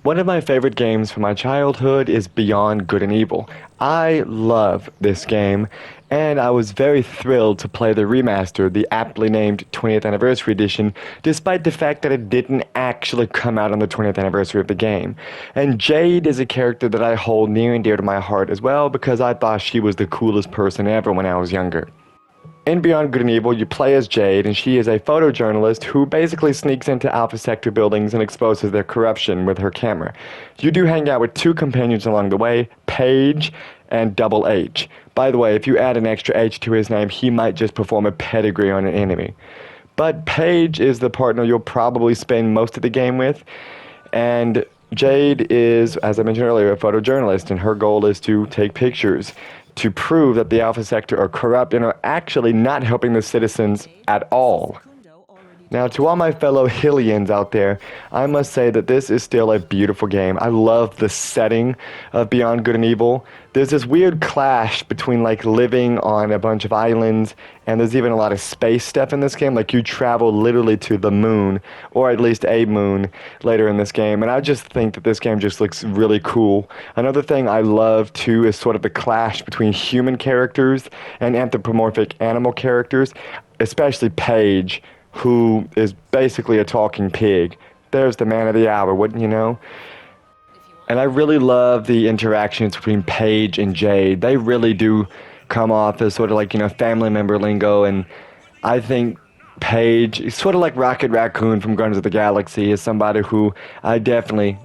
One of my favorite games from my childhood is Beyond Good and Evil. I love this game, and I was very thrilled to play the remaster, the aptly named 20th Anniversary Edition, despite the fact that it didn't actually come out on the 20th anniversary of the game. And Jade is a character that I hold near and dear to my heart as well because I thought she was the coolest person ever when I was younger. In Beyond Good and Evil, you play as Jade, and she is a photojournalist who basically sneaks into Alpha Sector buildings and exposes their corruption with her camera. You do hang out with two companions along the way, Paige and Double H. By the way, if you add an extra H to his name, he might just perform a pedigree on an enemy. But Paige is the partner you'll probably spend most of the game with, and Jade is, as I mentioned earlier, a photojournalist, and her goal is to take pictures to prove that the Alpha Sector are corrupt and are actually not helping the citizens at all. Now, to all my fellow Hylians out there, I must say that this is still a beautiful game. I love the setting of Beyond Good and Evil. There's this weird clash between like living on a bunch of islands, and there's even a lot of space stuff in this game. Like you travel literally to the moon, or at least a moon, later in this game. And I just think that this game just looks really cool. Another thing I love too is sort of the clash between human characters and anthropomorphic animal characters, especially Paige, who is basically a talking pig. There's the man of the hour, wouldn't you know? And I really love the interactions between Paige and Jade. They really do come off as sort of like, family member lingo, and I think Paige, sort of like Rocket Raccoon from Guardians of the Galaxy, is somebody who I definitely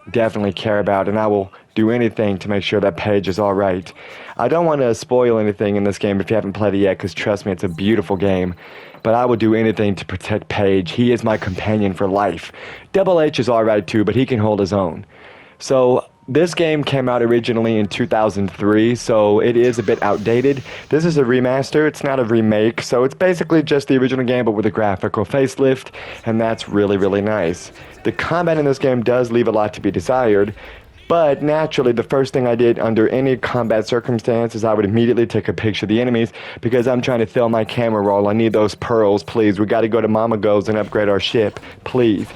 care about, and I will do anything to make sure that Paige is all right. I don't want to spoil anything in this game if you haven't played it yet, because trust me, it's a beautiful game. But I would do anything to protect Paige. He is my companion for life. Double H is all right too, but he can hold his own. So this game came out originally in 2003, so it is a bit outdated. This is a remaster, it's not a remake, so it's basically just the original game but with a graphical facelift, and that's really, really nice. The combat in this game does leave a lot to be desired, but naturally, the first thing I did under any combat circumstance is I would immediately take a picture of the enemies because I'm trying to fill my camera roll. I need those pearls, please. We got to go to Mama Goes and upgrade our ship, please.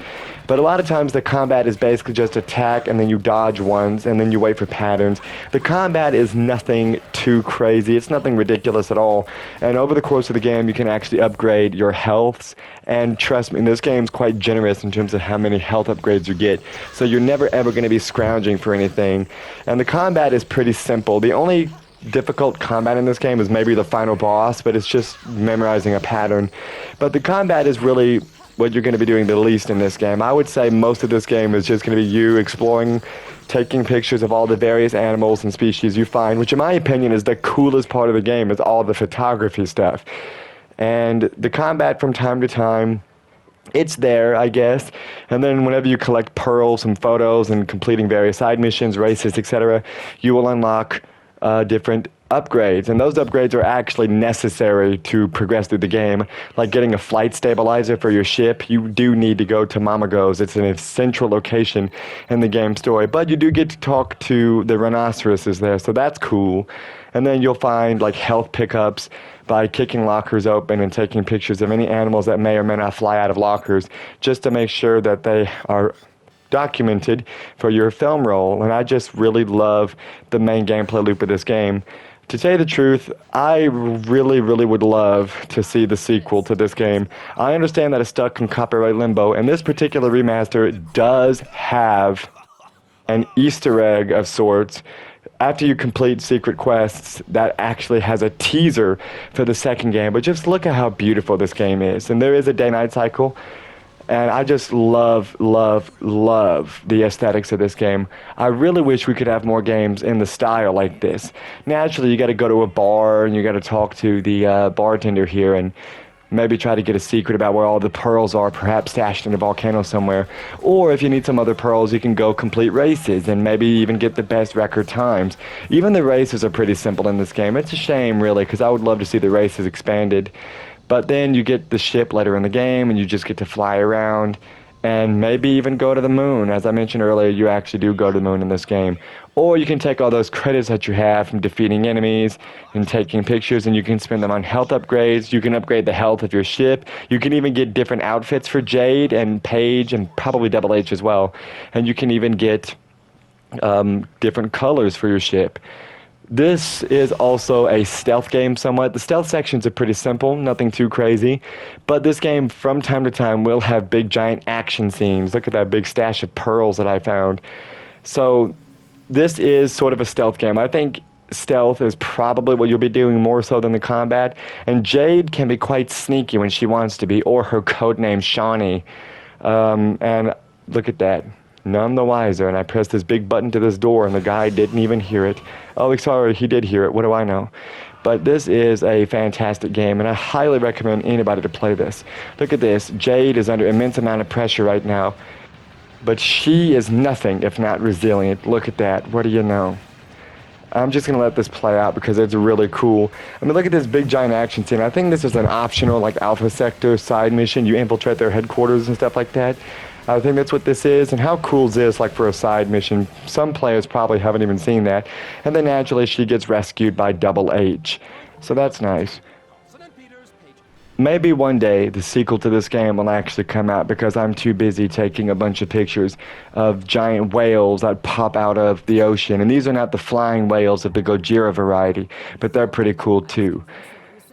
But a lot of times the combat is basically just attack and then you dodge ones and then you wait for patterns. The combat is nothing too crazy. It's nothing ridiculous at all. And over the course of the game you can actually upgrade your healths. And trust me, this game's quite generous in terms of how many health upgrades you get. So you're never ever going to be scrounging for anything. And the combat is pretty simple. The only difficult combat in this game is maybe the final boss, but it's just memorizing a pattern. But the combat is really what you're going to be doing the least in this game. I would say most of this game is just going to be you exploring, taking pictures of all the various animals and species you find, which in my opinion is the coolest part of the game, is all the photography stuff. And the combat from time to time, it's there, I guess. And then whenever you collect pearls and photos and completing various side missions, races, etc., you will unlock different upgrades, and those upgrades are actually necessary to progress through the game. Like getting a flight stabilizer for your ship, you do need to go to Mama Goes. It's an central location in the game story, but you do get to talk to the rhinoceroses there, so that's cool. And then you'll find like health pickups by kicking lockers open and taking pictures of any animals that may or may not fly out of lockers, just to make sure that they are documented for your film roll. And I just really love the main gameplay loop of this game. To tell you the truth, I really would love to see the sequel to this game. I understand that it's stuck in copyright limbo, and this particular remaster does have an Easter egg of sorts. After you complete secret quests, that actually has a teaser for the second game. But just look at how beautiful this game is. And there is a day-night cycle. And I just love the aesthetics of this game. I really wish we could have more games in the style like this. Naturally, you got to go to a bar and you got to talk to the bartender here and maybe try to get a secret about where all the pearls are, perhaps stashed in a volcano somewhere. Or if you need some other pearls, you can go complete races and maybe even get the best record times. Even the races are pretty simple in this game. It's a shame, really, because I would love to see the races expanded. But then you get the ship later in the game, and you just get to fly around and maybe even go to the moon. As I mentioned earlier, you actually do go to the moon in this game. Or you can take all those credits that you have from defeating enemies and taking pictures, and you can spend them on health upgrades. You can upgrade the health of your ship. You can even get different outfits for Jade and Paige and probably Double H as well. And you can even get different colors for your ship. This is also a stealth game somewhat. The stealth sections are pretty simple, nothing too crazy. But this game, from time to time, will have big, giant action scenes. Look at that big stash of pearls that I found. So this is sort of a stealth game. I think stealth is probably what you'll be doing more so than the combat. And Jade can be quite sneaky when she wants to be, or her codename Shawnee. And look at that. None the wiser, and I pressed this big button to this door, and the guy didn't even hear it. Oh, sorry, he did hear it. What do I know? But this is a fantastic game, and I highly recommend anybody to play this. Look at this. Jade is under immense amount of pressure right now, but she is nothing if not resilient. Look at that. What do you know? I'm just going to let this play out because it's really cool. I mean, look at this big giant action scene. I think this is an optional, like, Alpha Sector side mission. You infiltrate their headquarters and stuff like that. I think that's what this is. And how cool is this, like, for a side mission? Some players probably haven't even seen that. And then naturally she gets rescued by Double H. So that's nice. Maybe one day the sequel to this game will actually come out because I'm too busy taking a bunch of pictures of giant whales that pop out of the ocean. And these are not the flying whales of the Gojira variety, but they're pretty cool too.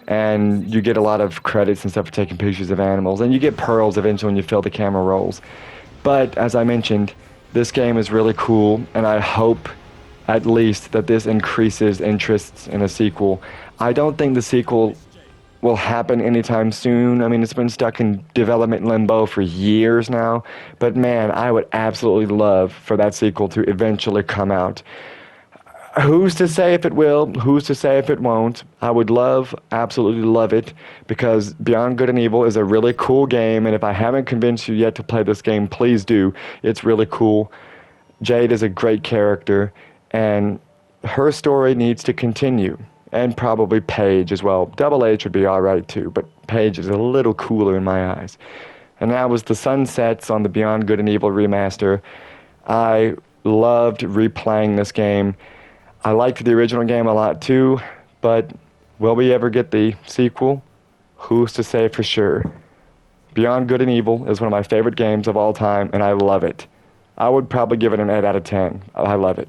And you get a lot of credits and stuff for taking pictures of animals. And you get pearls eventually when you fill the camera rolls. But as I mentioned, this game is really cool, and I hope at least that this increases interests in a sequel. I don't think the sequel will happen anytime soon. I mean, it's been stuck in development limbo for years now, but man, I would absolutely love for that sequel to eventually come out. Who's to say if it will? Who's to say if it won't? I would absolutely love it, because Beyond Good and Evil is a really cool game, and if I haven't convinced you yet to play this game, please do. It's really cool. Jade is a great character, and her story needs to continue. And probably Paige as well. Double H would be alright too, but Paige is a little cooler in my eyes. And that was the Sunsets on the Beyond Good and Evil remaster. I loved replaying this game. I liked the original game a lot too, but will we ever get the sequel? Who's to say for sure? Beyond Good and Evil is one of my favorite games of all time, and I love it. I would probably give it an 8 out of 10. I love it.